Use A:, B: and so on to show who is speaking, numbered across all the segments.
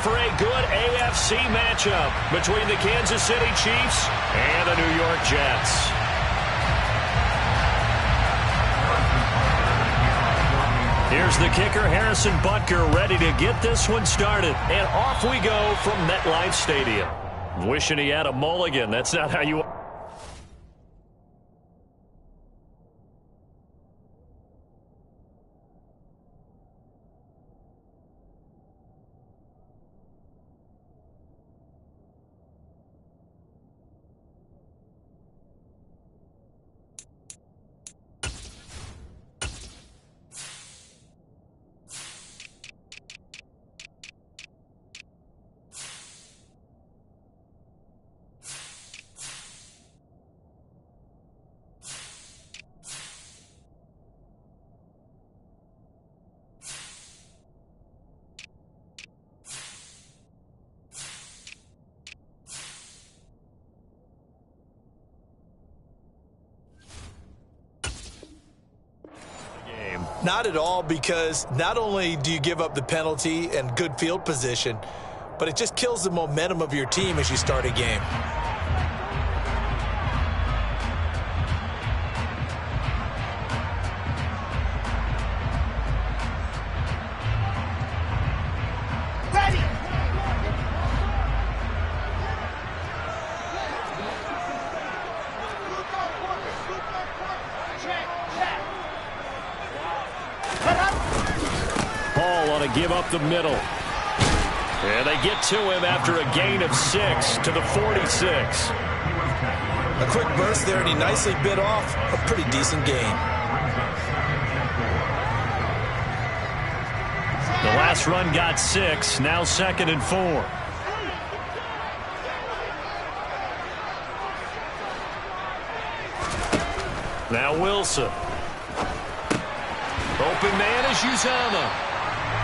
A: for a good AFC matchup between the Kansas City Chiefs and the New York Jets. Here's the kicker, Harrison Butker, ready to get this one started. And off we go from MetLife Stadium. Wishing he had a mulligan. That's not how you...
B: Not at all, because not only do you give up the penalty and good field position, but it just kills the momentum of your team as you start a game.
A: Give up the middle. And they get to him after a gain of 6 to the 46.
B: A quick burst there, and he nicely bit off a pretty decent gain.
A: The last run got 6, now 2nd and 4. Now Wilson. Open man is Uzomah.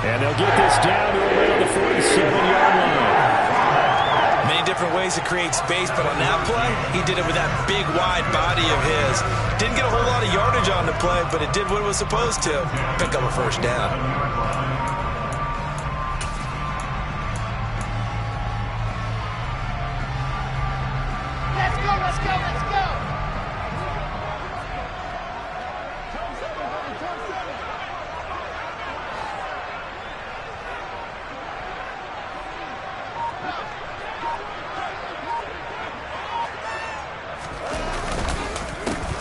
A: And they'll get this down to around the 47-yard line.
B: Many different ways to create space, but on that play, he did it with that big, wide body of his. Didn't get a whole lot of yardage on the play, but it did what it was supposed to. Pick up a first down.
C: Let's go, let's go, let's go!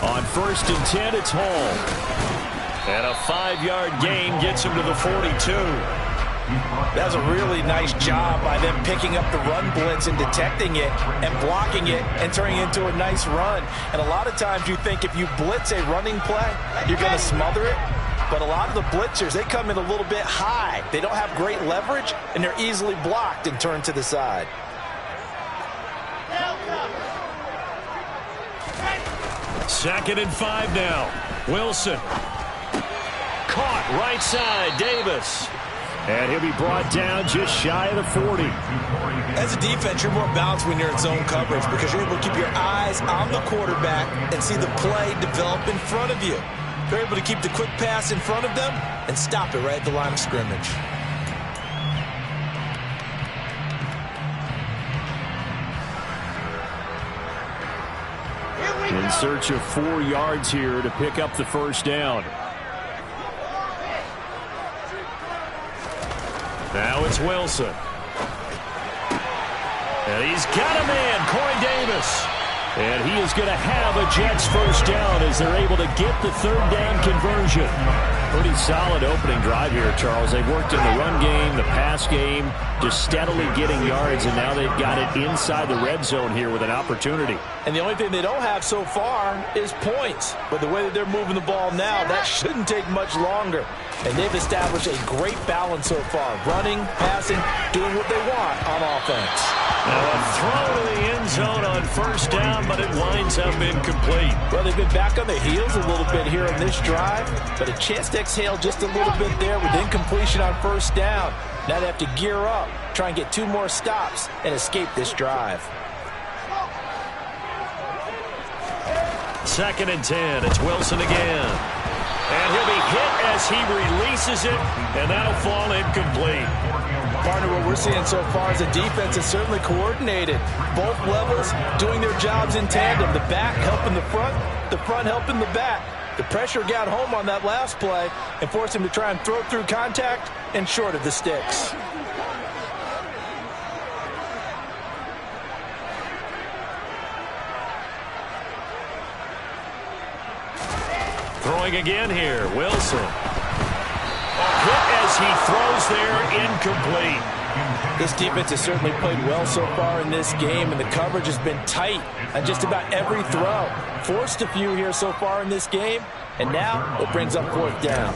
A: On 1st and 10, it's Hall. And a 5-yard gain gets him to the 42.
B: That was a really nice job by them picking up the run blitz and detecting it and blocking it and turning it into a nice run. And a lot of times you think if you blitz a running play, you're going to smother it. But a lot of the blitzers, they come in a little bit high. They don't have great leverage, and they're easily blocked and turned to the side.
A: 2nd and 5 now. Wilson. Caught right side, Davis. And he'll be brought down just shy of the 40.
B: As a defense, you're more balanced when you're in zone coverage because you're able to keep your eyes on the quarterback and see the play develop in front of you. You're able to keep the quick pass in front of them and stop it right at the line of scrimmage.
A: In search of 4 yards here to pick up the first down. Now it's Wilson. And he's got a man, Corey Davis. And he is going to have a Jets first down as they're able to get the 3rd down conversion. Pretty solid opening drive here, Charles. They've worked in the run game, the pass game, just steadily getting yards, and now they've got it inside the red zone here with an opportunity.
B: And the only thing they don't have so far is points. But the way that they're moving the ball now, that shouldn't take much longer. And they've established a great balance so far. Running, passing, doing what they want on offense.
A: Now a throw to the end zone on first down, but it winds up incomplete.
B: Well, they've been back on the heels a little bit here on this drive, but a chance to exhale just a little bit there with incompletion on first down. Now they have to gear up, try and get 2 more stops, and escape this drive.
A: 2nd and 10. It's Wilson again. And he'll be hit as he releases it, and that'll fall incomplete.
B: Partner, what we're seeing so far is the defense is certainly coordinated. Both levels doing their jobs in tandem. The back helping the front helping the back. The pressure got home on that last play and forced him to try and throw through contact and short of the sticks.
A: Throwing again here, Wilson. Hit as he throws there, incomplete.
B: This defense has certainly played well so far in this game, and the coverage has been tight on just about every throw. Forced a few here so far in this game, and now it brings up fourth down.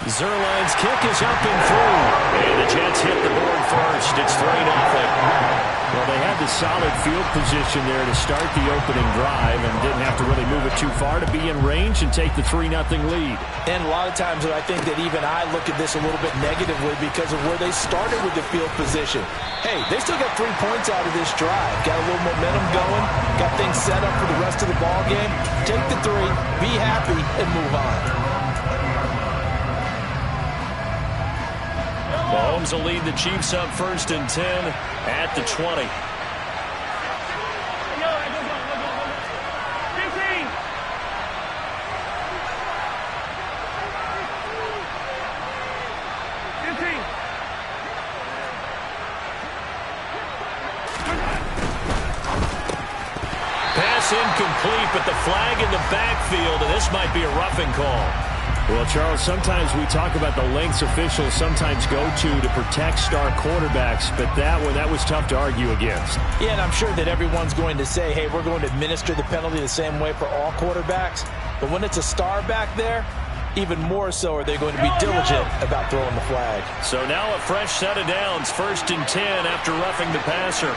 A: Zuerlein's kick is up and through, and the Jets hit the board first. It's 3-0. Well, they had the solid field position there to start the opening drive and didn't have to really move it too far to be in range and take the 3-0 lead.
B: And a lot of times I think that even I look at this a little bit negatively because of where they started with the field position. Hey, they still got 3 points out of this drive. Got a little momentum going. Got things set up for the rest of the ball game. Take the 3, be happy, and move on.
A: Mahomes will lead the Chiefs up 1st and 10 at the 20. Pass incomplete, but the flag in the backfield, and this might be a roughing call. Well, Charles, sometimes we talk about the lengths officials sometimes go to protect star quarterbacks, but that was tough to argue against.
B: Yeah, and I'm sure that everyone's going to say, hey, we're going to administer the penalty the same way for all quarterbacks. But when it's a star back there, even more so are they going to be diligent about throwing the flag.
A: So now a fresh set of downs, 1st and 10 after roughing the passer.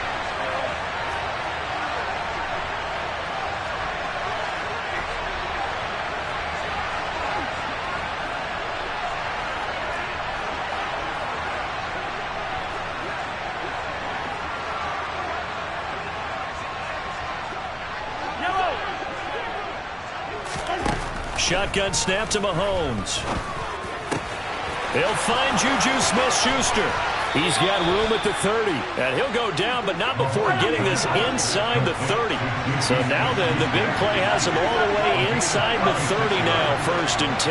A: Shotgun snap to Mahomes. He'll find Juju Smith-Schuster. He's got room at the 30. And he'll go down, but not before getting this inside the 30. So now then, the big play has him all the way inside the 30 now, 1st and 10.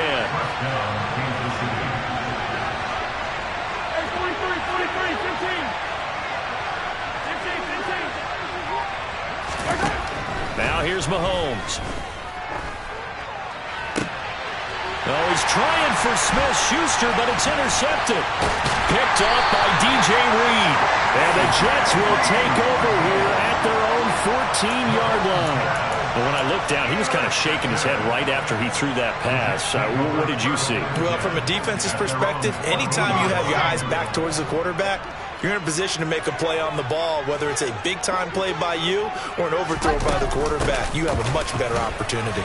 A: Now here's Mahomes. Oh, he's trying for Smith-Schuster, but it's intercepted. Picked off by DJ Reed. And the Jets will take over here at their own 14-yard line. But when I looked down, he was kind of shaking his head right after he threw that pass. What did you see?
B: Well, from a defense's perspective, anytime you have your eyes back towards the quarterback, you're in a position to make a play on the ball, whether it's a big-time play by you or an overthrow by the quarterback. You have a much better opportunity.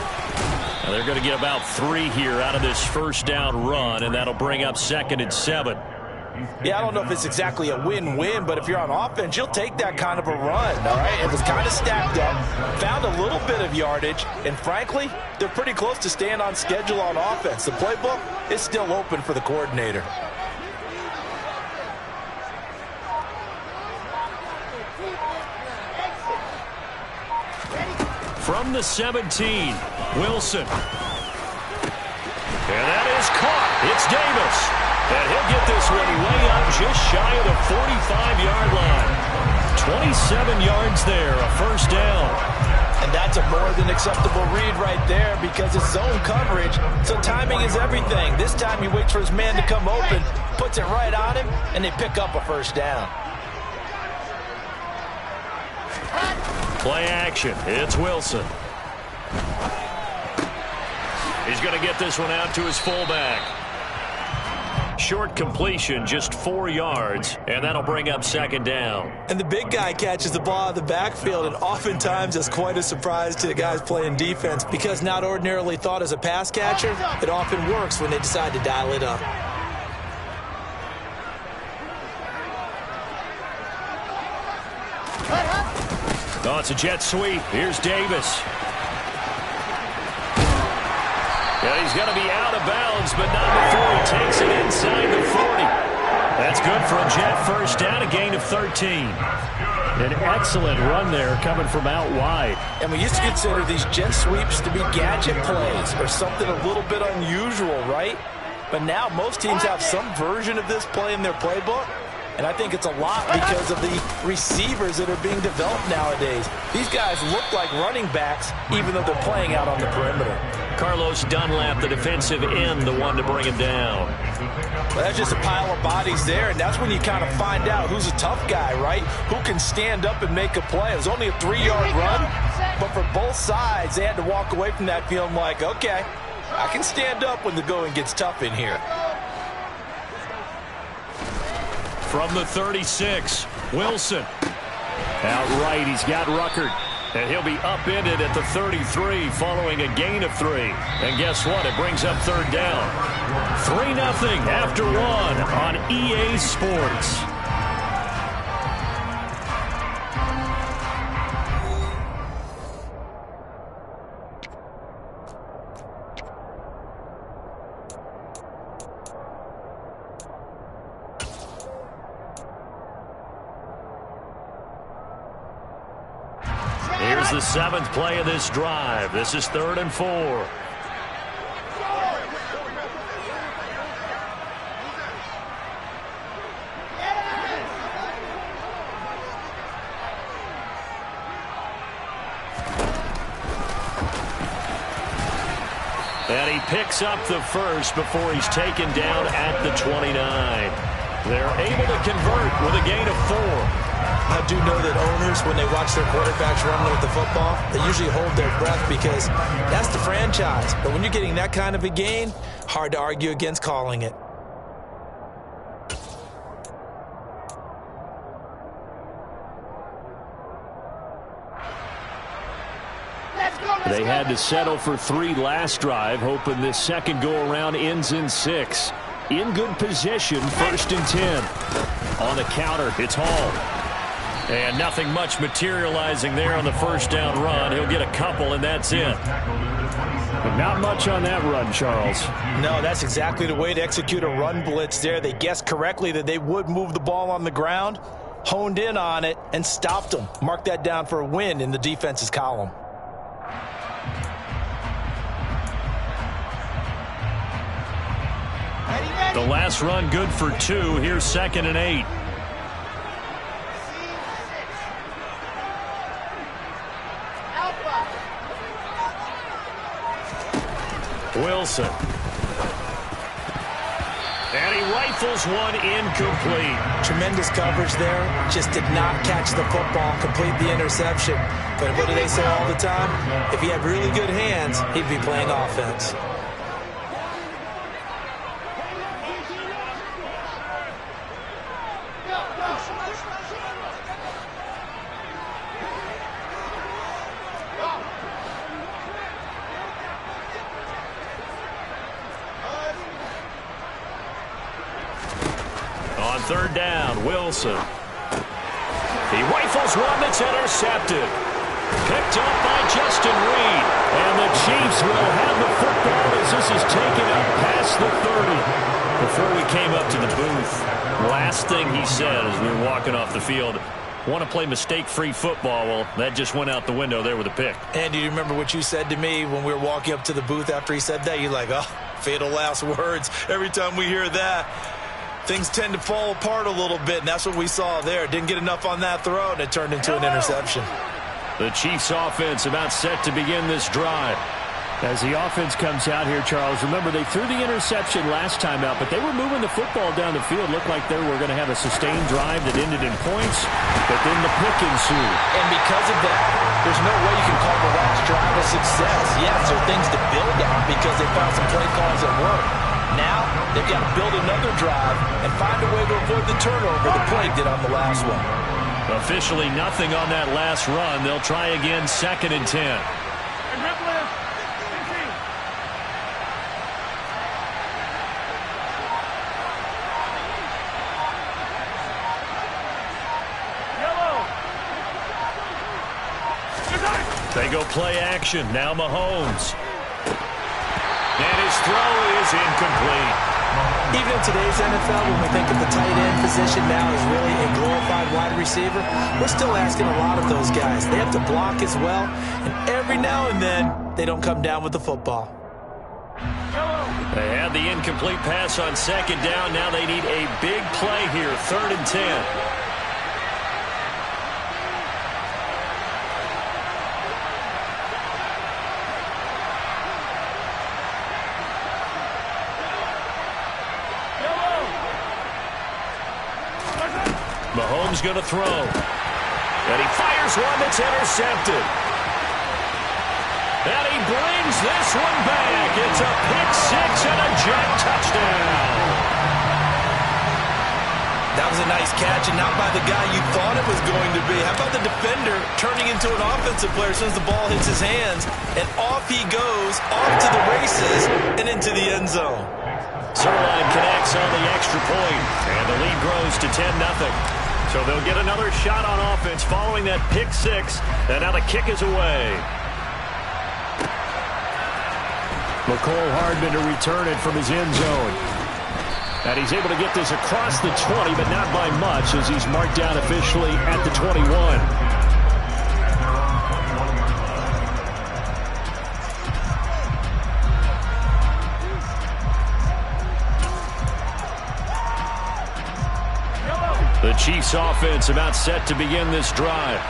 A: Now they're going to get about 3 here out of this first down run, and that'll bring up 2nd and 7.
B: Yeah, I don't know if it's exactly a win-win, but if you're on offense, you'll take that kind of a run, all right? It was kind of stacked up, found a little bit of yardage, and frankly, they're pretty close to staying on schedule on offense. The playbook is still open for the coordinator.
A: From the 17, Wilson. And that is caught. It's Davis. And he'll get this one way up just shy of the 45-yard line. 27 yards there, a 1st down.
B: And that's a more than acceptable read right there because it's zone coverage, so timing is everything. This time he waits for his man to come open, puts it right on him, and they pick up a 1st down.
A: Play action. It's Wilson. He's going to get this one out to his fullback. Short completion, just 4 yards, and that'll bring up 2nd down.
B: And the big guy catches the ball out of the backfield, and oftentimes it's quite a surprise to the guys playing defense because not ordinarily thought as a pass catcher, it often works when they decide to dial it up. Oh,
A: it's a jet sweep. Here's Davis. And he's going to be out of bounds, but not before he takes it inside the 40. That's good for a Jet first down, a gain of 13. An excellent run there coming from out wide.
B: And we used to consider these jet sweeps to be gadget plays or something a little bit unusual, right? But now most teams have some version of this play in their playbook. And I think it's a lot because of the receivers that are being developed nowadays. These guys look like running backs even though they're playing out on the perimeter.
A: Carlos Dunlap, the defensive end, the one to bring him down.
B: Well, that's just a pile of bodies there, and that's when you kind of find out who's a tough guy, right? Who can stand up and make a play. It was only a 3-yard run, but for both sides, they had to walk away from that feeling like, okay, I can stand up when the going gets tough in here.
A: From the 36, Wilson. Outright, he's got Ruckert. And he'll be upended at the 33 following a gain of 3. And guess what? It brings up third down. 3-0 after 1 on EA Sports. Here's the 7th play of this drive. This is 3rd and 4. And he picks up the first before he's taken down at the 29. They're able to convert with a gain of 4.
B: I do know that owners, when they watch their quarterbacks run with the football, they usually hold their breath because that's the franchise. But when you're getting that kind of a gain, hard to argue against calling it.
A: They had to settle for 3 last drive, hoping this second go-around ends in 6. In good position, 1st and 10. On the counter, it's Hall. And nothing much materializing there on the first down run. He'll get a couple, and that's it. But not much on that run, Charles.
B: No, that's exactly the way to execute a run blitz there. They guessed correctly that they would move the ball on the ground, honed in on it, and stopped them. Mark that down for a win in the defense's column.
A: The last run good for 2. Here's 2nd and 8. Wilson. And he rifles one incomplete.
B: Tremendous coverage there. Just did not catch the football, complete the interception. But what do they say all the time? If he had really good hands, he'd be playing offense.
A: On 3rd down, Wilson. He rifles one that's intercepted. Picked up by Justin Reed. And the Chiefs will have the football as this is taken up past the 30. Before we came up to the booth, last thing he said as we were walking off the field, want to play mistake-free football. Well, that just went out the window there with a pick.
B: And do you remember what you said to me when we were walking up to the booth after he said that? You're like, oh, fatal last words. Every time we hear that, things tend to fall apart a little bit, and that's what we saw there. Didn't get enough on that throw, and it turned into an interception.
A: The Chiefs offense about set to begin this drive.
D: As the offense comes out here, Charles, remember they threw the interception last time out, but they were moving the football down the field. Looked like they were going to have a sustained drive that ended in points, but then the pick ensued.
B: And because of that, there's no way you can call the last drive a success. Yes, there are things to build on because they found some play calls that work. Now, they've got to build another drive and find a way to avoid the turnover the play did on the last one.
A: Officially nothing on that last run. They'll try again, 2nd and 10. They go play action. Now Mahomes. And First throw is incomplete.
B: Even in today's NFL, when we think of the tight end position now as really a glorified wide receiver, we're still asking a lot of those guys. They have to block as well, and every now and then, they don't come down with the football.
A: They had the incomplete pass on second down. Now they need a big play here, 3rd and 10. Mahomes going to throw. And he fires one that's intercepted. And he brings this one back. It's a pick six and a Jet touchdown.
B: That was a nice catch, and not by the guy you thought it was going to be. How about the defender turning into an offensive player as soon as the ball hits his hands, and off he goes, off to the races, and into the end zone.
A: Zuerlein connects on the extra point, and the lead grows to 10-0. So they'll get another shot on offense following that pick six, and now the kick is away. McCole Hardman to return it from his end zone. And he's able to get this across the 20, but not by much, as he's marked down officially at the 21. The Chiefs offense about set to begin this drive.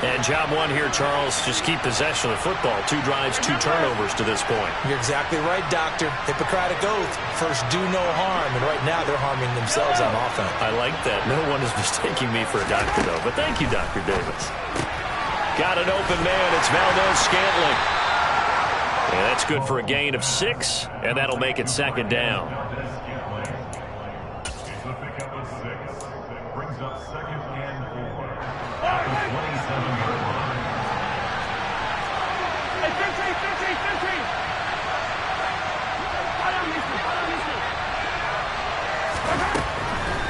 A: And job one here, Charles, just keep possession of the football. 2 drives, 2 turnovers to this point.
B: You're exactly right, Doctor. Hippocratic oath. First, do no harm. And right now, they're harming themselves on offense.
A: I like that. No one is mistaking me for a doctor, though. But thank you, Dr. Davis. Got an open man. It's Valdez-Scantling. And that's good for a gain of 6. And that'll make it 2nd down.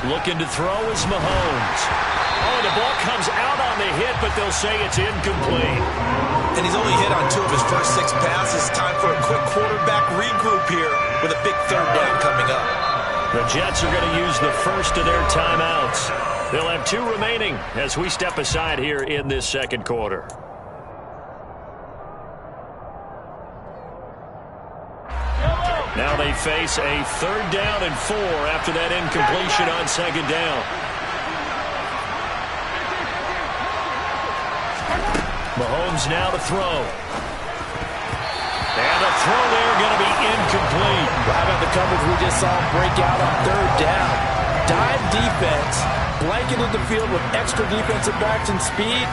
A: Looking to throw is Mahomes. Oh, the ball comes out on the hit, but they'll say it's incomplete.
B: And he's only hit on 2 of his first 6 passes. Time for a quick quarterback regroup here with a big 3rd down coming up.
A: The Jets are going to use the first of their timeouts. They'll have 2 remaining as we step aside here in this 2nd quarter. Now they face a 3rd down and 4 after that incompletion on 2nd down. Mahomes now to throw. And a throw there going to be incomplete.
B: Well, how about the coverage we just saw break out on 3rd down? Dive defense, blanketed the field with extra defensive backs and speed,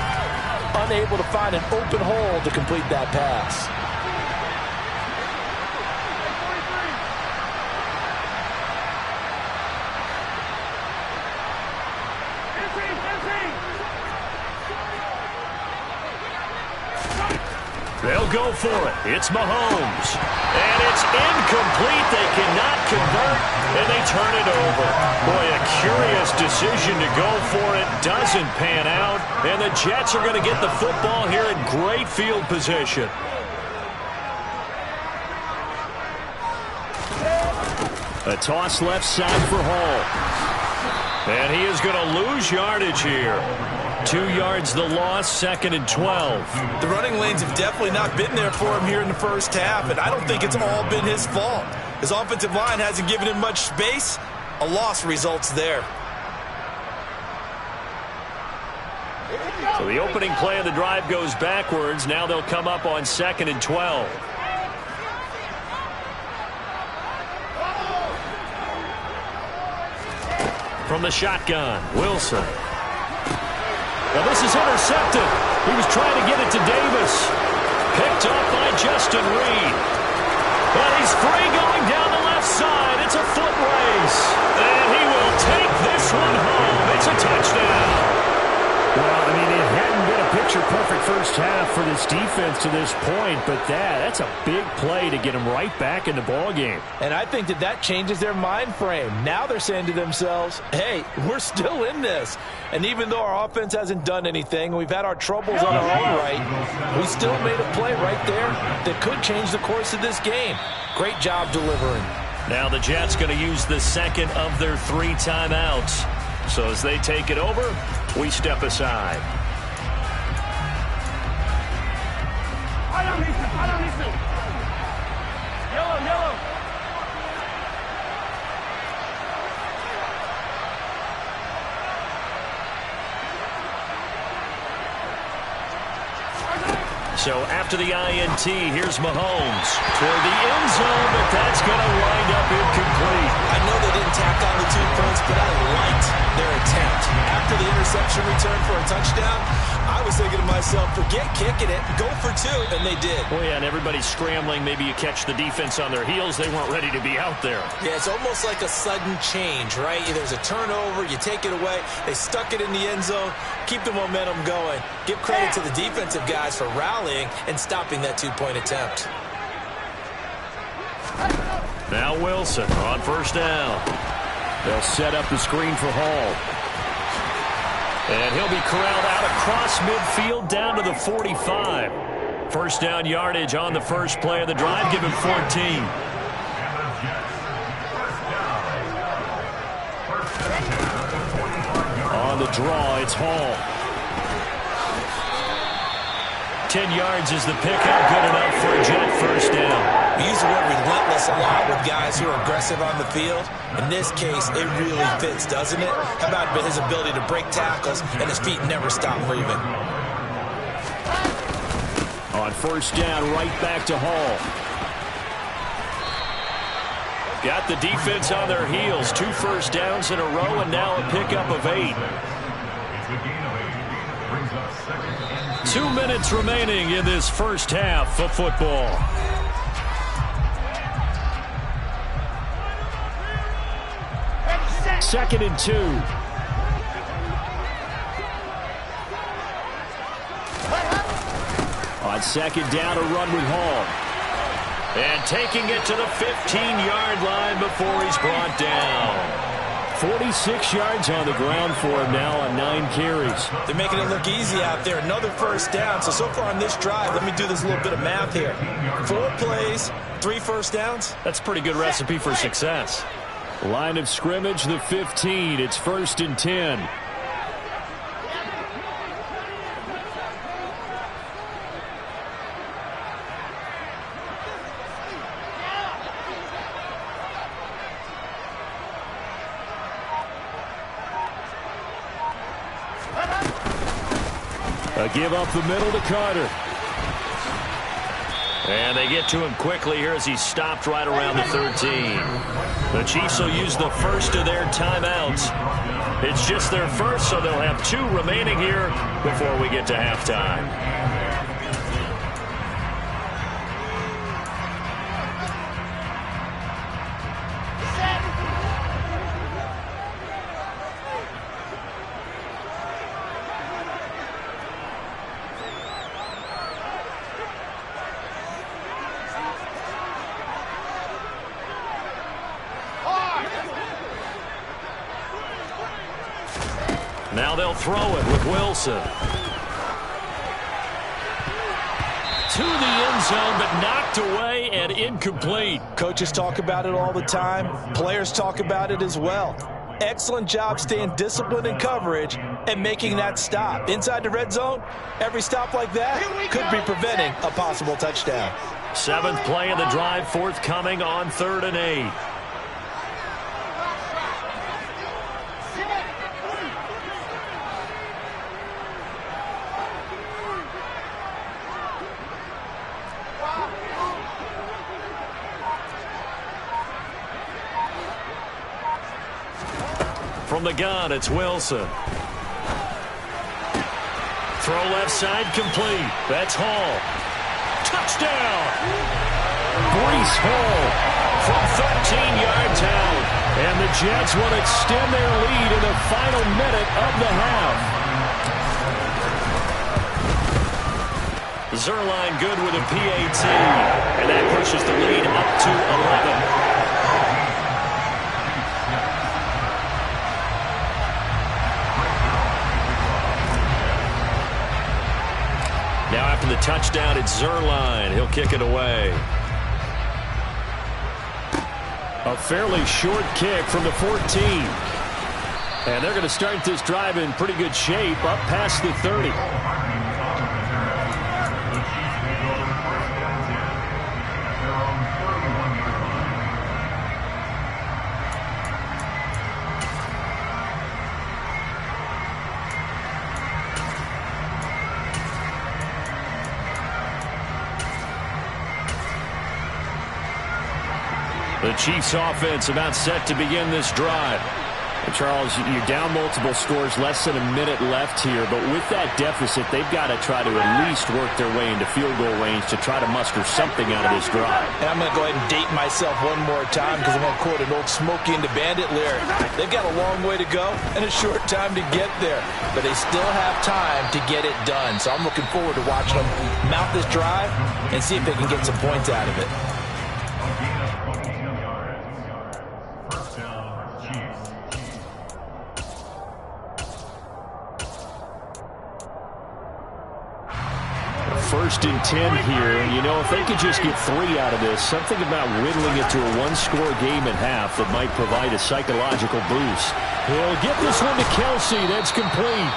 B: unable to find an open hole to complete that pass.
A: They'll go for it. It's Mahomes. And it's incomplete. They cannot convert, and they turn it over. Boy, a curious decision to go for it. Doesn't pan out, and the Jets are going to get the football here in great field position. A toss left side for Hall. And he is going to lose yardage here. 2 yards the loss, 2nd and 12.
B: The running lanes have definitely not been there for him here in the first half, and I don't think it's all been his fault. His offensive line hasn't given him much space. A loss results there.
A: So the opening play of the drive goes backwards. Now they'll come up on 2nd and 12. From the shotgun, Wilson. Now this is intercepted. He was trying to get it to Davis. Picked up by Justin Reed. And he's free going down the left side. It's a foot race. And he will take this one home. It's a touchdown.
D: Well, I mean, it hadn't been a picture-perfect
A: first half for this defense to this point, but that's a big play to get them right back in the ball game.
B: And I think that changes their mind frame. Now they're saying to themselves, hey, we're still in this. And even though our offense hasn't done anything, we've had our troubles on our own right, we still made a play right there that could change the course of this game. Great job delivering.
A: Now the Jets going to use the second of their 3 timeouts. So as they take it over, we step aside.
C: Yellow.
A: So after the INT, here's Mahomes toward the end zone, but that's going to wind up incomplete.
B: I know they didn't tack on the 2 points, but I liked their attempt. After the interception return for a touchdown, I was thinking to myself, forget kicking it, go for 2, and they did.
A: Oh, yeah, and everybody's scrambling. Maybe you catch the defense on their heels. They weren't ready to be out there.
B: Yeah, it's almost like a sudden change, right? There's a turnover, you take it away, they stuck it in the end zone, keep the momentum going. Give credit to the defensive guys for rallying and stopping that 2-point attempt.
A: Now Wilson on first down. They'll set up the screen for Hall. And he'll be corralled out across midfield down to the 45. First down yardage on the first play of the drive. Give him 14. On the draw, it's Hall. 10 yards is the pickup. Good enough for a Jet first down.
B: We use the word relentless a lot with guys who are aggressive on the field. In this case, it really fits, doesn't it? How about his ability to break tackles and his feet never stop moving?
A: On first down, right back to Hall. Got the defense on their heels. 2 first downs in a row, and now a pickup of 8. 2 minutes remaining in this first half of football. Second and 2. On second down, a run with Hall. And taking it to the 15-yard line before he's brought down. 46 yards on the ground for him now on 9 carries.
B: They're making it look easy out there. Another first down. So far on this drive, let me do this little bit of math here. 4 plays, 3 first downs.
A: That's a pretty good recipe for success. Line of scrimmage, the 15. It's first and 10. A give up the middle to Carter. And they get to him quickly here as he's stopped right around the 13. The Chiefs will use the first of their timeouts. It's just their first, so they'll have 2 remaining here before we get to halftime. Now they'll throw it with Wilson. To the end zone, but knocked away and incomplete.
B: Coaches talk about it all the time. Players talk about it as well. Excellent job staying disciplined in coverage and making that stop. Inside the red zone, every stop like that could be preventing a possible touchdown.
A: 7th play of the drive, forthcoming on 3rd and 8. From the gun, it's Wilson. Throw left side complete. That's Hall. Touchdown! Breece Hall from 13 yards out. And the Jets will extend their lead in the final minute of the half. Zuerlein good with a PAT. And that pushes the lead up to 11. Now after the touchdown, it's Zuerlein. He'll kick it away.
D: A fairly short kick from the 14. And they're going to start this drive in pretty good shape up past the 30.
A: The Chiefs offense about set to begin this drive.
D: And Charles, you're down multiple scores, less than a minute left here. But with that deficit, they've got to try to at least work their way into field goal range to try to muster something out of this drive.
B: And I'm going to go ahead and date myself one more time because I'm going to quote an old Smokey and the Bandit lyric. They've got a long way to go and a short time to get there. But they still have time to get it done. So I'm looking forward to watching them mount this drive and see if they can get some points out of it.
D: First and 10 here. You know, if they could just get 3 out of this, something about whittling it to a one-score game at half that might provide a psychological boost.
A: He'll get this one to Kelsey. That's complete.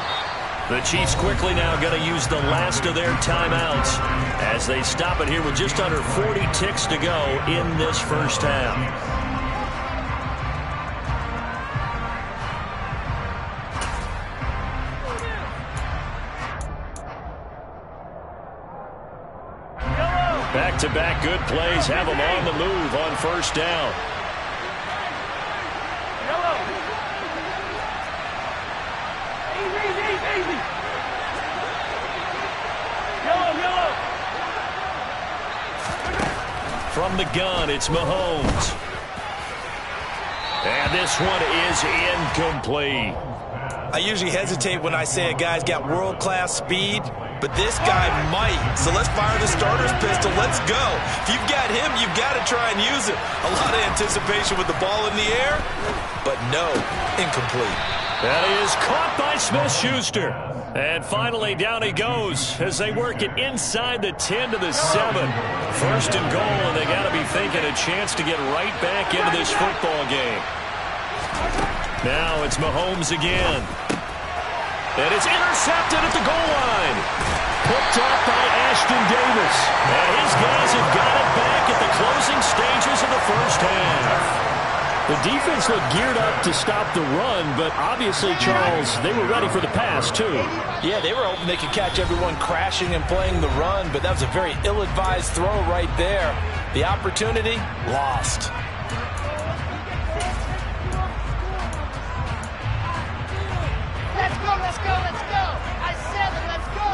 A: The Chiefs quickly now going to use the last of their timeouts as they stop it here with just under 40 ticks to go in this first half. Back-to-back good plays have them on the move on first down.
C: Easy. Yellow.
A: From the gun, it's Mahomes. And this one is incomplete.
B: I usually hesitate when I say a guy's got world-class speed, but this guy might. So let's fire the starter's pistol. Let's go. If you've got him, you've got to try and use it. A lot of anticipation with the ball in the air, but no, incomplete.
A: That is caught by Smith-Schuster. And finally, down he goes as they work it inside the 10 to the 7. First and goal, and they got to be thinking a chance to get right back into this football game. Now it's Mahomes again. And it's intercepted at the goal line. Picked off by Ashton Davis. And his guys have got it back at the closing stages of the first half.
D: The defense looked geared up to stop the run, but obviously, Charles, they were ready for the pass, too.
B: Yeah, they were hoping they could catch everyone crashing and playing the run, but that was a very ill-advised throw right there. The opportunity, lost.
C: Let's go. I said it, let's go.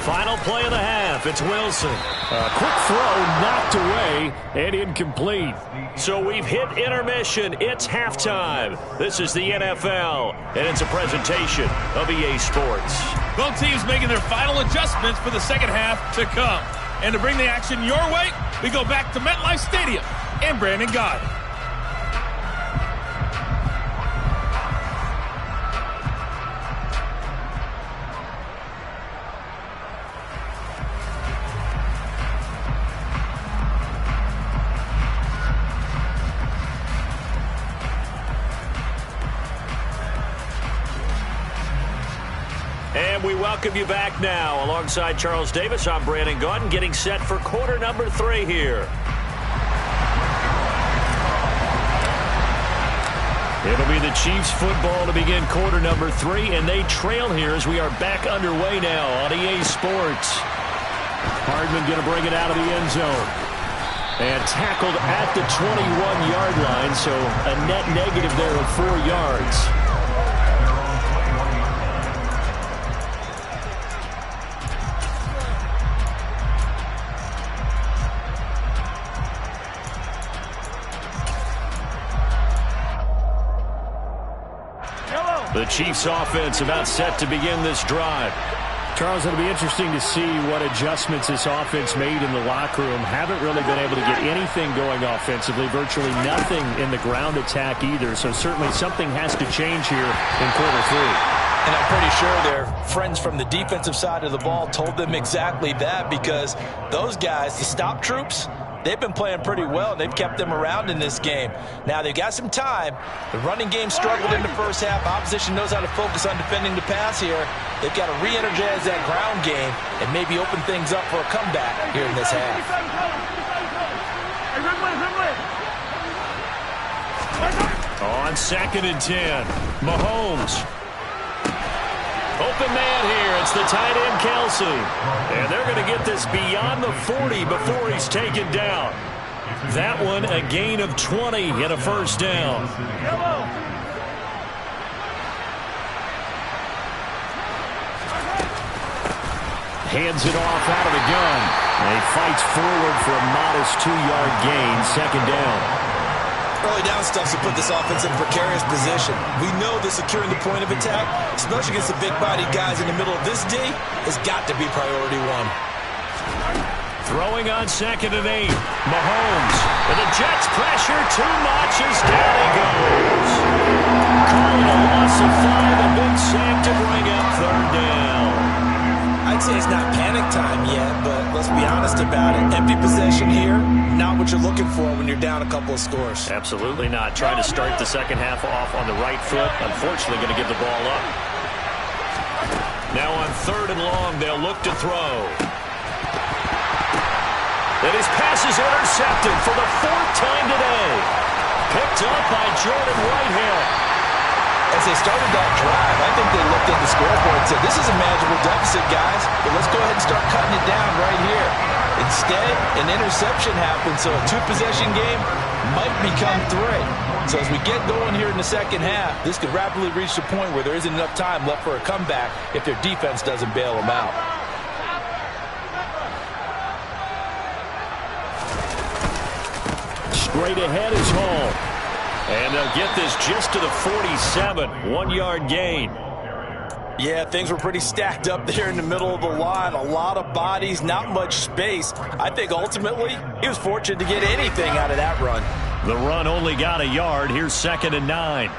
A: Final play of the half. It's Wilson.
D: A quick throw knocked away and incomplete.
A: So we've hit intermission. It's halftime. This is the NFL, and it's a presentation of EA Sports.
E: Both teams making their final adjustments for the second half to come. And to bring the action your way, we go back to MetLife Stadium and Brandon Gaudin.
A: And we welcome you back now. Alongside Charles Davis, I'm Brandon Gaudin, getting set for quarter number 3 here. It'll be the Chiefs football to begin quarter number 3, and they trail here as we are back underway now on EA Sports.
D: Hardman going to bring it out of the end zone. And tackled at the 21-yard line, so a net negative there of 4 yards.
A: The Chiefs offense about set to begin this drive.
D: Charles, it'll be interesting to see what adjustments this offense made in the locker room. Haven't really been able to get anything going offensively, virtually nothing in the ground attack either. So certainly something has to change here in quarter 3.
B: And I'm pretty sure their friends from the defensive side of the ball told them exactly that, because those guys, the stop troops, they've been playing pretty well. They've kept them around in this game. Now, they've got some time. The running game struggled in the first half. Opposition knows how to focus on defending the pass here. They've got to re-energize that ground game and maybe open things up for a comeback here in this half.
A: On 2nd and 10, Mahomes. Open man here. It's the tight end, Kelsey. And they're going to get this beyond the 40 before he's taken down. That one, a gain of 20 and a first down. Hands it off out of the gun. And he fights forward for a modest 2-yard gain, 2nd down.
B: Early down stuff to put this offense in a precarious position. We know that securing the point of attack, especially against the big-bodied guys in the middle of this D, has got to be priority 1.
A: Throwing on 2nd and 8. Mahomes. And the Jets pressure too much as down he goes. Calling a loss of 5, a big sack to bring up 3rd down.
B: I'd say it's not panic time yet, but let's be honest about it. Empty possession here, not what you're looking for when you're down a couple of scores.
A: Absolutely not. Trying to start the second half off on the right foot. Unfortunately, going to give the ball up. Now on 3rd and long, they'll look to throw. And his pass is intercepted for the 4th time today. Picked up by Jordan Whitehead.
B: As they started that drive, I think they looked at the scoreboard and said, this is a manageable deficit, guys, but let's go ahead and start cutting it down right here. Instead, an interception happens, so a 2-possession game might become 3. So as we get going here in the second half, this could rapidly reach the point where there isn't enough time left for a comeback if their defense doesn't bail them out.
A: Straight ahead is Hall. And they'll get this just to the 47, 1-yard gain.
B: Yeah, things were pretty stacked up there in the middle of the line. A lot of bodies, not much space. I think ultimately he was fortunate to get anything out of that run.
A: The run only got a yard. Here's 2nd and 9.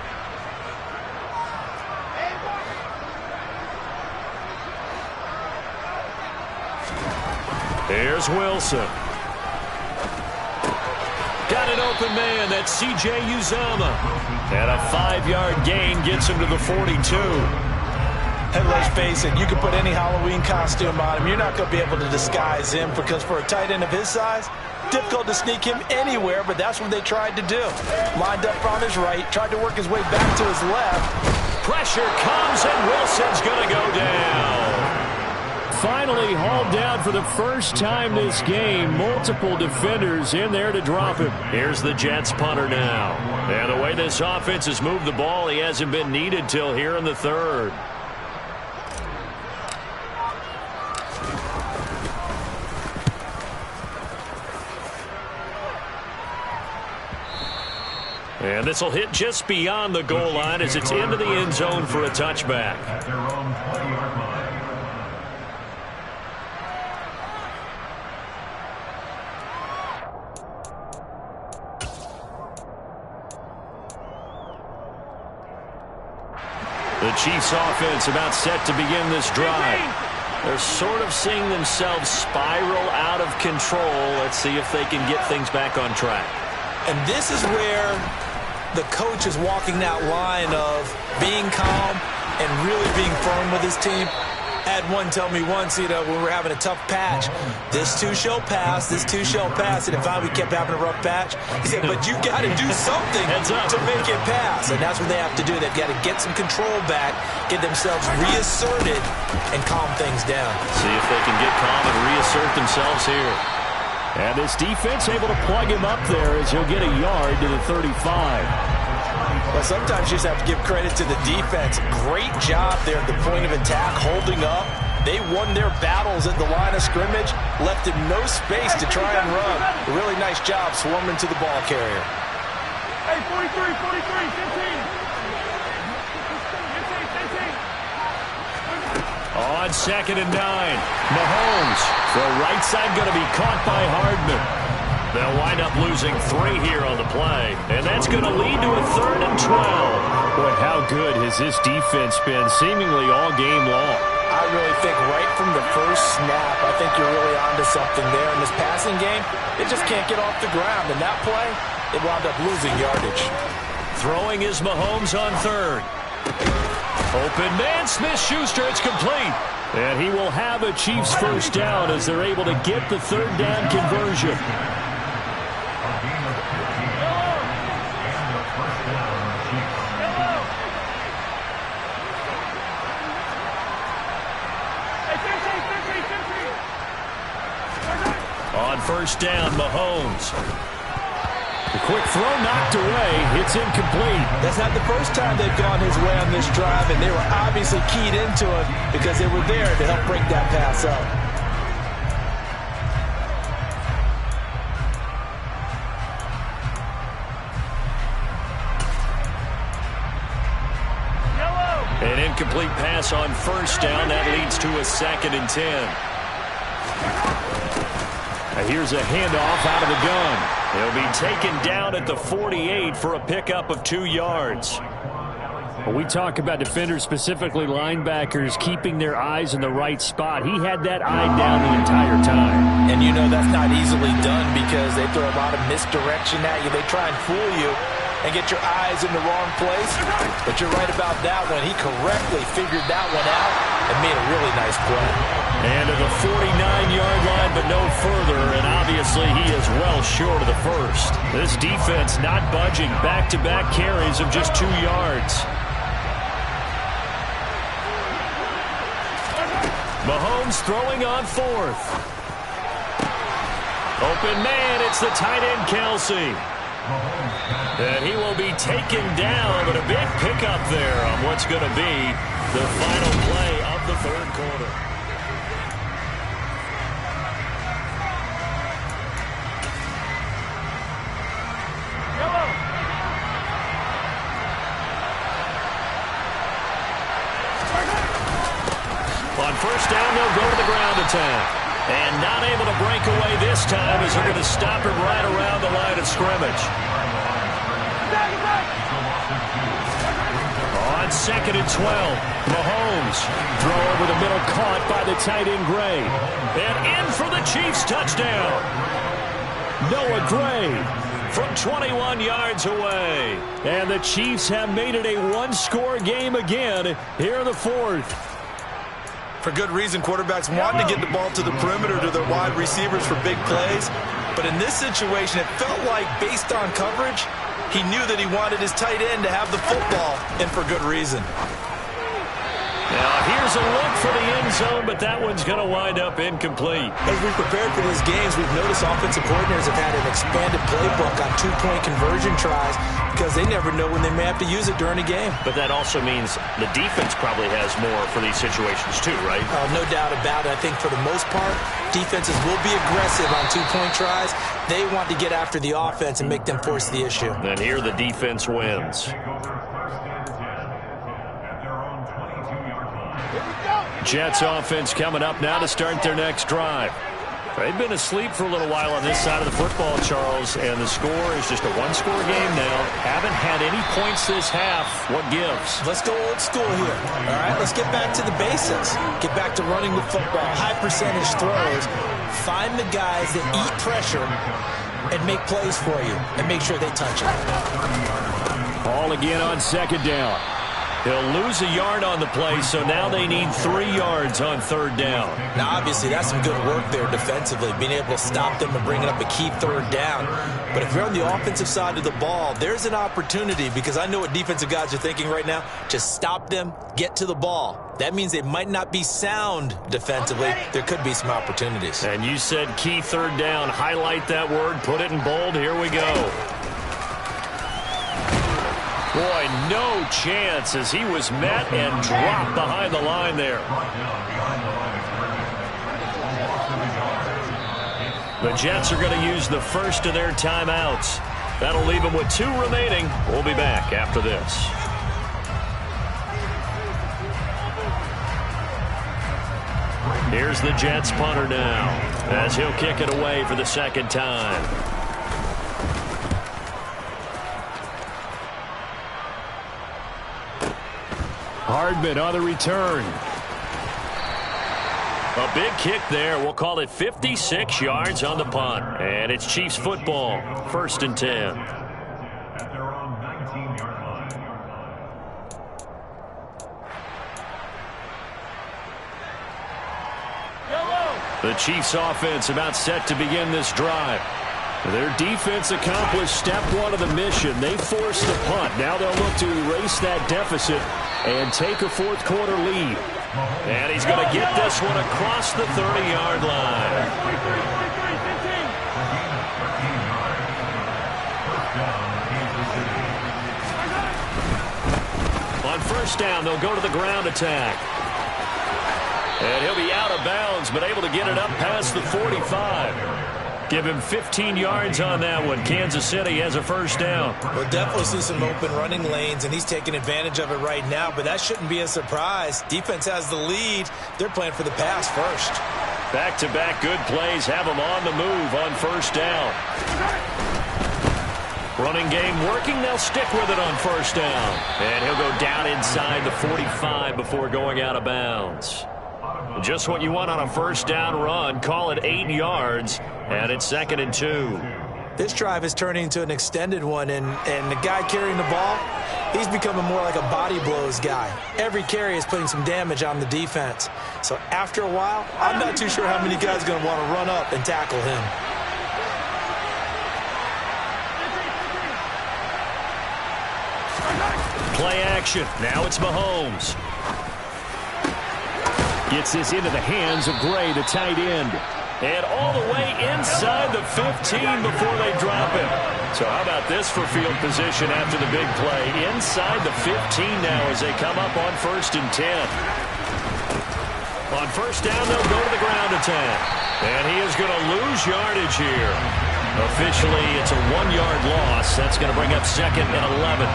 A: Here's Wilson. Got an open man. That's C.J. Uzomah. And a 5-yard gain gets him to the 42.
B: And let's face it, you can put any Halloween costume on him. You're not going to be able to disguise him, because for a tight end of his size, difficult to sneak him anywhere, but that's what they tried to do. Lined up on his right, tried to work his way back to his left.
A: Pressure comes, and Wilson's going to go down. Finally hauled down for the first time this game. Multiple defenders in there to drop him. Here's the Jets punter now. And the way this offense has moved the ball, he hasn't been needed till here in the 3rd. And this will hit just beyond the goal line as it's into the end zone for a touchback. At their own 20-yard line. The Chiefs offense about set to begin this drive. They're sort of seeing themselves spiral out of control. Let's see if they can get things back on track.
B: And this is where the coach is walking that line of being calm and really being firm with his team. Had one tell me once, when we were having a tough patch, this too shall pass, this too shall pass. And if we kept having a rough patch, he said, but you got to do something to make it pass. And that's what they have to do. They've got to get some control back, get themselves reasserted, and calm things down.
A: See if they can get calm and reassert themselves here. And this defense able to plug him up there as he'll get a yard to the 35.
B: Well, sometimes you just have to give credit to the defense. Great job there at the point of attack, holding up. They won their battles at the line of scrimmage, left him no space to try and run. A really nice job swarming to the ball carrier.
C: Hey, 43, 15.
A: On 2nd and 9, Mahomes. The right side going to be caught by Hardman. They'll wind up losing 3 here on the play, and that's going to lead to a 3rd and 12. Boy, how good has this defense been seemingly all game long?
B: I really think right from the first snap, I think you're really onto something there. In this passing game, they just can't get off the ground. In that play, they wound up losing yardage.
A: Throwing is Mahomes on 3rd. Open man, Smith-Schuster, it's complete. And he will have a Chiefs first down as they're able to get the 3rd down conversion. On 1st down, Mahomes. The quick throw knocked away. It's incomplete.
B: That's not the first time they've gone his way on this drive, and they were obviously keyed into it because they were there to help break that pass up.
A: An incomplete pass on 1st down. That leads to a 2nd and 10. Here's a handoff out of the gun. He'll be taken down at the 48 for a pickup of 2 yards. When we talk about defenders, specifically linebackers, keeping their eyes in the right spot, he had that eye down the entire time.
B: And you know that's not easily done because they throw a lot of misdirection at you. They try and fool you and get your eyes in the wrong place. But you're right about that one. He correctly figured that one out and made a really nice play.
A: And to the 49-yard line, but no further, and obviously he is well short of the first. This defense not budging. Back-to-back carries of just 2 yards. Mahomes throwing on 4th. Open man, it's the tight end Kelsey. And he will be taken down, but a big pickup there on what's going to be the final play of the 3rd quarter. On 1st down, they'll go to the ground attack. And not able to break away this time as they're going to stop him right around the line of scrimmage. On 2nd and 12, Mahomes. Throw over the middle, caught by the tight end Gray. And in for the Chiefs touchdown. Noah Gray from 21 yards away. And the Chiefs have made it a 1-score game again here in the 4th.
B: For good reason, quarterbacks want to get the ball to the perimeter to their wide receivers for big plays. But in this situation, it felt like based on coverage, he knew that he wanted his tight end to have the football, and for good reason.
A: Now here's a look for the end zone, but that one's going to wind up incomplete.
B: As we prepared for these games, we've noticed offensive coordinators have had an expanded playbook on 2-point conversion tries because they never know when they may have to use it during a game.
A: But that also means the defense probably has more for these situations too, right?
B: No doubt about it. I think for the most part, defenses will be aggressive on 2-point tries. They want to get after the offense and make them force the issue.
A: And here the defense wins. Jets offense coming up now to start their next drive. They've been asleep for a little while on this side of the football, Charles, and the score is just a 1-score game now. Haven't had any points this half. What gives?
B: Let's go old school here. All right, let's get back to the basics. Get back to running the football, high percentage throws. Find the guys that eat pressure and make plays for you and make sure they touch it.
A: Ball again on 2nd down. He'll lose a yard on the play, so now they need 3 yards on 3rd down.
B: Now, obviously, that's some good work there defensively, being able to stop them and bringing up a key 3rd down. But if you're on the offensive side of the ball, there's an opportunity because I know what defensive guys are thinking right now. Just stop them, get to the ball. That means they might not be sound defensively. There could be some opportunities.
A: And you said key 3rd down. Highlight that word, put it in bold. Here we go. Boy, no chance as he was met and dropped behind the line there. The Jets are going to use the first of their timeouts. That'll leave them with 2 remaining. We'll be back after this. Here's the Jets punter now, as he'll kick it away for the second time.
D: Hardman on the return.
A: A big kick there. We'll call it 56 yards on the punt. And it's Chiefs football. 1st and 10. The Chiefs offense about set to begin this drive.
D: Their defense accomplished step 1 of the mission. They forced the punt. Now they'll look to erase that deficit and take a 4th quarter lead.
A: And he's going to get this one across the 30-yard line. On 1st down, they'll go to the ground attack. And he'll be out of bounds, but able to get it up past the 45. Give him 15 yards on that one. Kansas City has a 1st down.
B: We'll definitely see some open running lanes, and he's taking advantage of it right now, but that shouldn't be a surprise. Defense has the lead. They're playing for the pass first.
A: Back-to-back good plays have him on the move on 1st down. Running game working. They'll stick with it on 1st down. And he'll go down inside the 45 before going out of bounds. Just what you want on a 1st down run. Call it 8 yards, and it's 2nd and 2.
B: This drive is turning into an extended one, and the guy carrying the ball, he's becoming more like a body blows guy. Every carry is putting some damage on the defense. So after a while, I'm not too sure how many guys are going to want to run up and tackle him.
A: Play action. Now it's Mahomes.
D: Gets this into the hands of Gray, the tight end.
A: And all the way inside the 15 before they drop him. So how about this for field position after the big play? Inside the 15 now as they come up on 1st and 10. On 1st down, they'll go to the ground attack. And he is going to lose yardage here. Officially, it's a 1-yard loss. That's going to bring up 2nd and 11.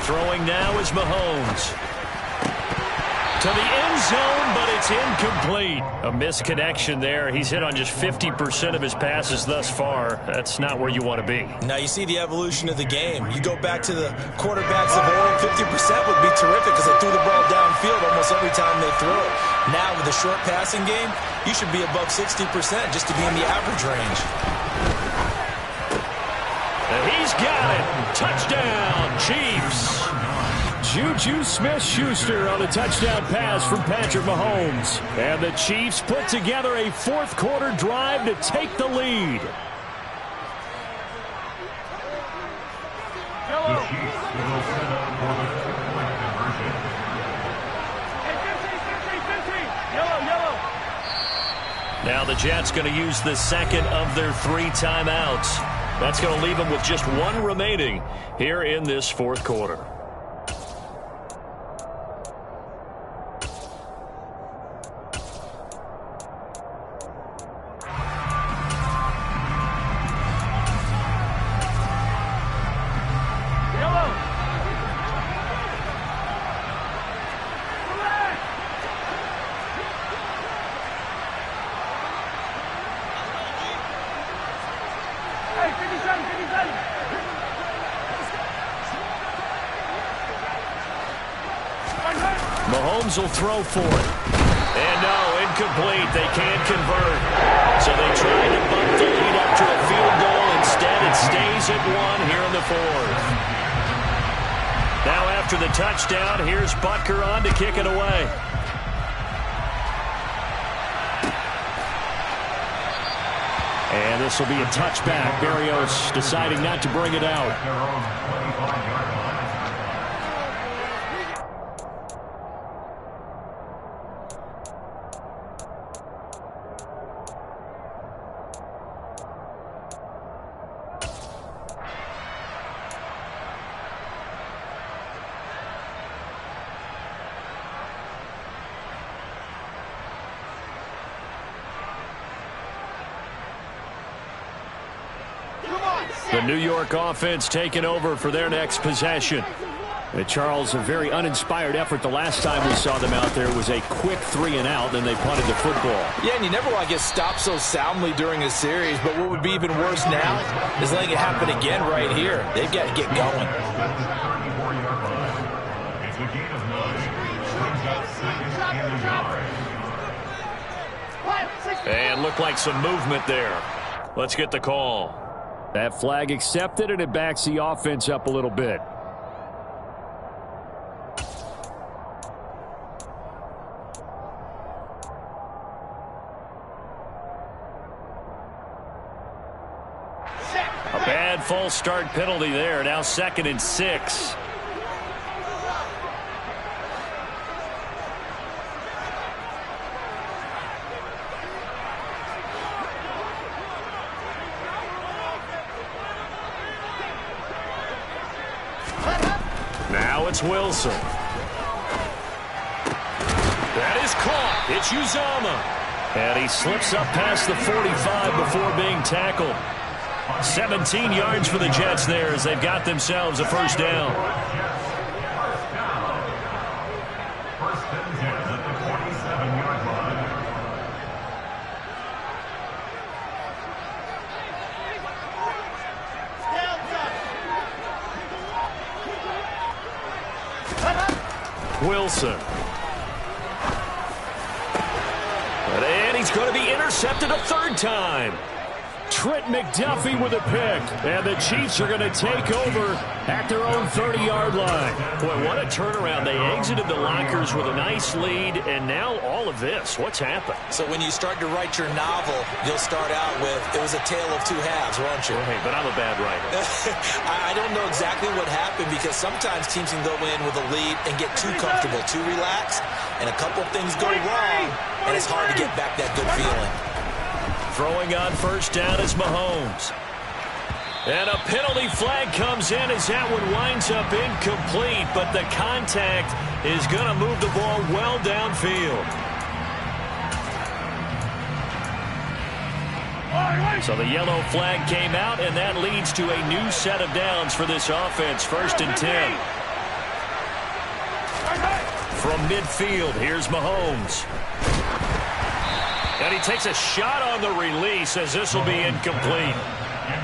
A: Throwing now is Mahomes. To the end zone, but it's incomplete. A misconnection there. He's hit on just 50% of his passes thus far. That's not where you want to be.
B: Now you see the evolution of the game. You go back to the quarterbacks of old, 50% would be terrific because they threw the ball downfield almost every time they threw it. Now with a short passing game, you should be above 60% just to be in the average range.
A: And he's got it. Touchdown, Chiefs.
D: Juju Smith-Schuster on a touchdown pass from Patrick Mahomes. And the Chiefs put together a 4th quarter drive to take the lead.
A: Now the Jets going to use the 2nd of their 3 timeouts. That's going to leave them with just 1 remaining here in this 4th quarter. Mahomes will throw for it. And no, incomplete. They can't convert. So they tried to bump the lead up to a field goal. Instead, it stays at 1 here in the 4th. Now after the touchdown, here's Butker on to kick it away.
D: And this will be a touchback. Berrios deciding not to bring it out.
A: The New York offense taking over for their next possession. Charles, a very uninspired effort the last time we saw them out there was a quick 3-and-out, then they punted the football.
B: Yeah, and you never want to get stopped so soundly during a series, but what would be even worse now is letting it happen again right here. They've got to get going.
A: And looked like some movement there. Let's get the call. That flag accepted, and it backs the offense up a little bit. A bad false start penalty there. Now 2nd and 6. Now it's Wilson. That is caught. It's Uzomah. And he slips up past the 45 before being tackled. 17 yards for the Jets there as they've got themselves a first down.
F: First and 10 at the 47-yard line.
A: Wilson. And he's going to be intercepted a 3rd time. Trent McDuffie with a pick. And the Chiefs are going to take over at their own 30-yard line. Boy, what a turnaround. They exited the lockers with a nice lead, and now all of this. What's happened?
B: So when you start to write your novel, you'll start out with, it was a tale of 2 halves, won't you?
A: Hey, but I'm a bad writer.
B: I don't know exactly what happened because sometimes teams can go in with a lead and get too comfortable, too relaxed, and a couple of things go wrong, and it's hard to get back that good feeling.
A: Throwing on first down is Mahomes. And a penalty flag comes in as that one winds up incomplete, but the contact is going to move the ball well downfield. So the yellow flag came out, and that leads to a new set of downs for this offense. 1st and 10. From midfield, here's Mahomes. And he takes a shot on the release as this will be incomplete.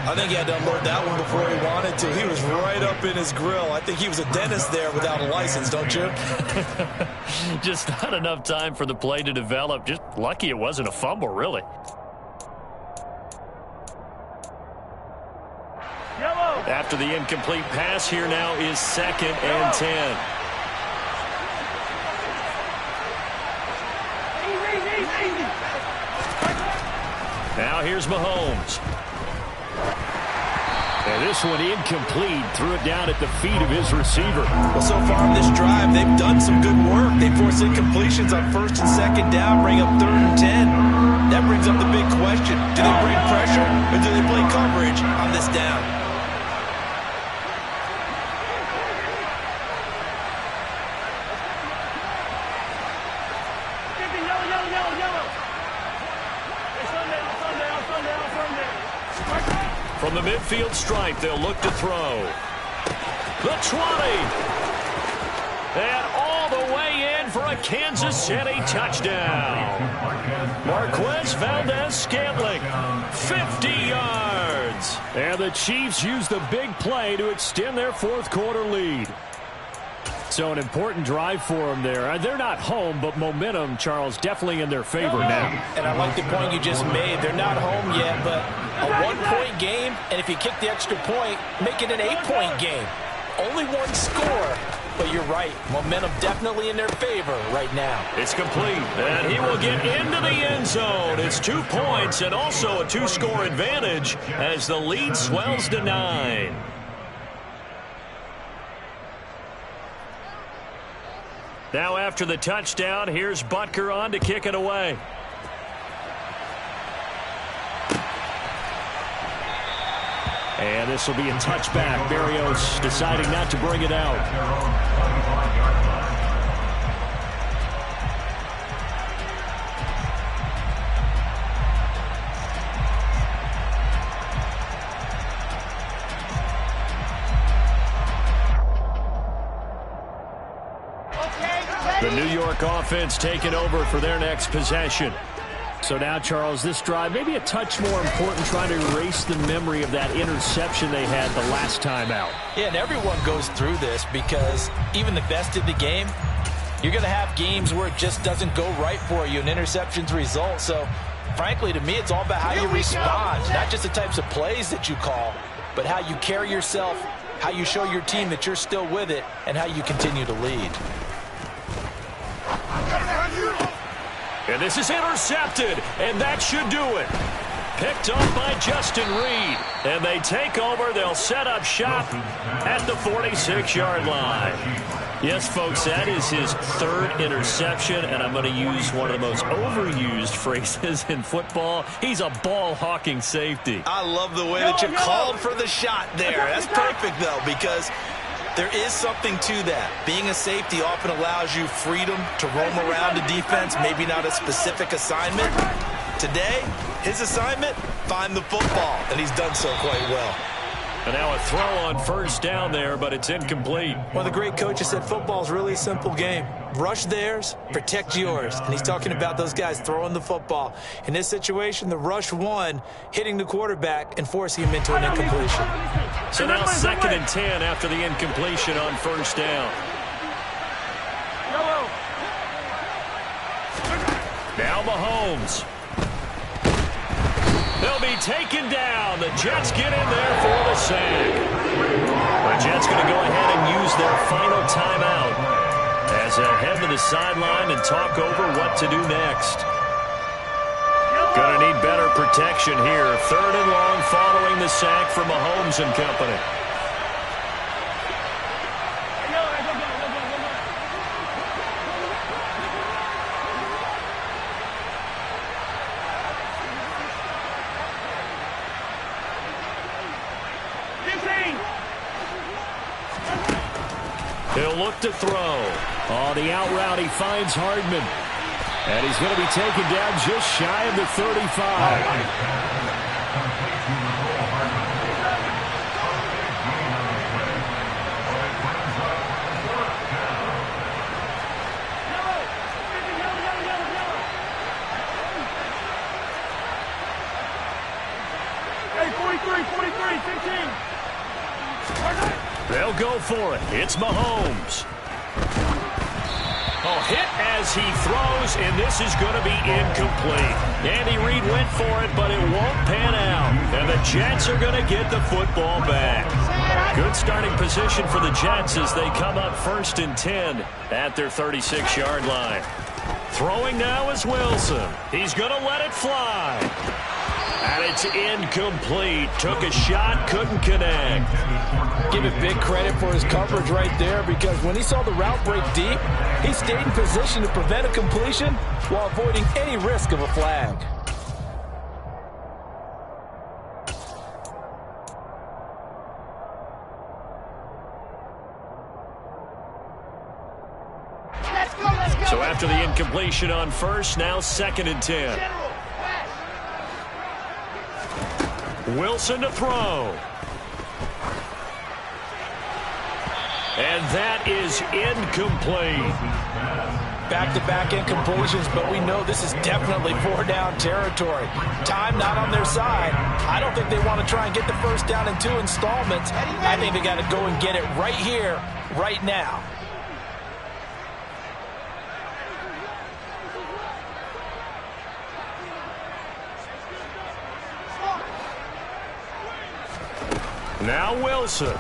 B: I think he had to unload that one before he wanted to. He was right up in his grill. I think he was a dentist there without a license, don't you?
A: Just not enough time for the play to develop. Just lucky it wasn't a fumble, really. After the incomplete pass, here now is 2nd and 10. Now here's Mahomes. And this one incomplete. Threw it down at the feet of his receiver.
B: Well, so far in this drive, they've done some good work. They forced incompletions on 1st and 2nd down, bring up 3rd and 10. That brings up the big question. Do they bring pressure or do they play coverage on this down?
A: From the midfield stripe, they'll look to throw. The 20. And all the way in for a Kansas City touchdown. Marquez Valdez-Scantling, 50 yards. And the Chiefs use the big play to extend their 4th quarter lead. So an important drive for them there. They're not home, but momentum, Charles, definitely in their favor now.
B: And I like the point you just made. They're not home yet, but a 1-point game, and if you kick the extra point, make it an 8-point game. Only 1 score, but you're right. Momentum definitely in their favor right now.
A: It's complete, and he will get into the end zone. It's 2 points and also a 2-score advantage as the lead swells to 9. Now after the touchdown, here's Butker on to kick it away. And this will be a touchback. Berrios deciding not to bring it out. The New York offense taking over for their next possession. So now, Charles, this drive maybe a touch more important, trying to erase the memory of that interception they had the last time out.
B: Yeah, and everyone goes through this because even the best in the game, you're going to have games where it just doesn't go right for you, and interceptions result. So, frankly, to me, it's all about how you respond, not just the types of plays that you call, but how you carry yourself, how you show your team that you're still with it, and how you continue to lead.
A: And this is intercepted, and that should do it. Picked up by Justin Reed. And they take over. They'll set up shop at the 46-yard line. Yes, folks, that is his third interception, and I'm going to use one of the most overused phrases in football. He's a ball-hawking safety.
B: I love the way that you called for the shot there. That's perfect, though, because there is something to that. Being a safety often allows you freedom to roam around the defense, maybe not a specific assignment. Today, his assignment, find the football, and he's done so quite well.
A: And now a throw on first down there, but it's incomplete.
B: One of the great coaches said football is really a simple game. Rush theirs, protect yours. And he's talking about those guys throwing the football. In this situation, the rush won, hitting the quarterback and forcing him into an incompletion.
A: So now 2nd and 10 after the incompletion on first down. Now Mahomes. They'll be taken down. The Jets get in there for the sack. The Jets going to go ahead and use their final timeout as they head to the sideline and talk over what to do next. Going to need better protection here. 3rd and long following the sack from Mahomes and company. He'll look to throw. On the out route, he finds Hardman. And he's going to be taken down just shy of the 35. They'll go for it. It's Mahomes. Oh, hit as he throws, and this is going to be incomplete. Andy Reid went for it, but it won't pan out. And the Jets are going to get the football back. Good starting position for the Jets as they come up 1st and 10 at their 36-yard line. Throwing now is Wilson. He's going to let it fly. And it's incomplete. Took a shot, couldn't connect.
B: Give it big credit for his coverage right there, because when he saw the route break deep, he stayed in position to prevent a completion while avoiding any risk of a flag.
C: Let's go.
A: So after the incompletion on first, now 2nd and 10. Wilson to throw. And that is incomplete.
B: Back-to-back incompletions, but we know this is definitely 4-down territory. Time not on their side. I don't think they want to try and get the first down in 2 installments. I think they got to go and get it right here, right now.
A: Now Wilson.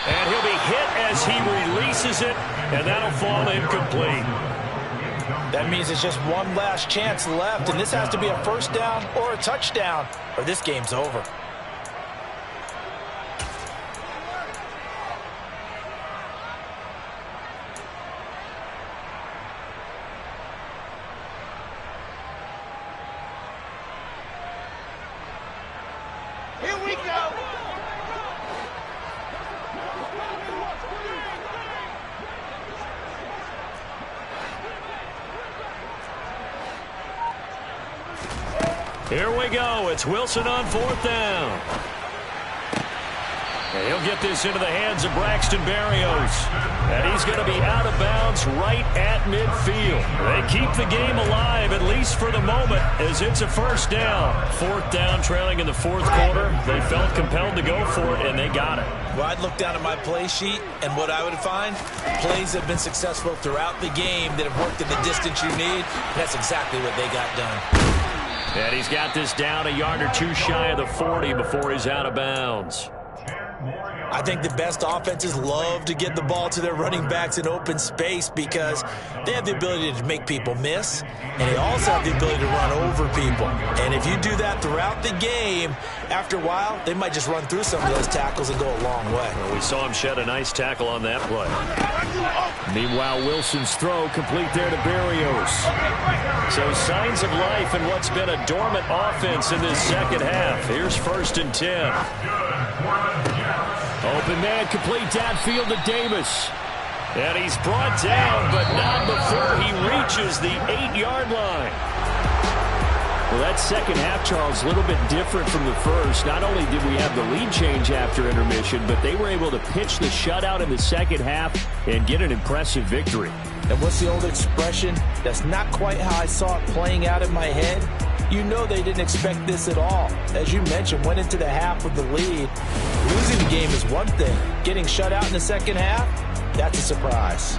A: And he'll be hit as he releases it, and that'll fall incomplete.
B: That means it's just one last chance left, and this has to be a first down or a touchdown, or this game's over.
C: Here we go.
A: Here we go. It's Wilson on 4th down. And he'll get this into the hands of Braxton Berrios. And he's going to be out of bounds right at midfield. They keep the game alive, at least for the moment, as it's a first down. Fourth down, trailing in the fourth quarter. They felt compelled to go for it, and they got it.
B: Well, I'd look down at my play sheet, and what I would find, plays have been successful throughout the game that have worked in the distance you need. That's exactly what they got done.
A: And he's got this down a yard or two shy of the 40 before he's out of bounds.
B: I think the best offenses love to get the ball to their running backs in open space because they have the ability to make people miss, and they also have the ability to run over people. And if you do that throughout the game, after a while, they might just run through some of those tackles and go a long way.
A: Well, we saw him shed a nice tackle on that play. Meanwhile, Wilson's throw complete there to Berrios. So signs of life in what's been a dormant offense in this second half. Here's 1st and 10. Open man, complete downfield to Davis. And he's brought down, but not before he reaches the 8-yard line. Well, that second half, Charles, a little bit different from the first. Not only did we have the lead change after intermission, but they were able to pitch the shutout in the second half and get an impressive victory.
B: And what's the old expression? That's not quite how I saw it playing out in my head. You know they didn't expect this at all. As you mentioned, went into the half with the lead. Losing the game is one thing. Getting shut out in the second half, that's a surprise.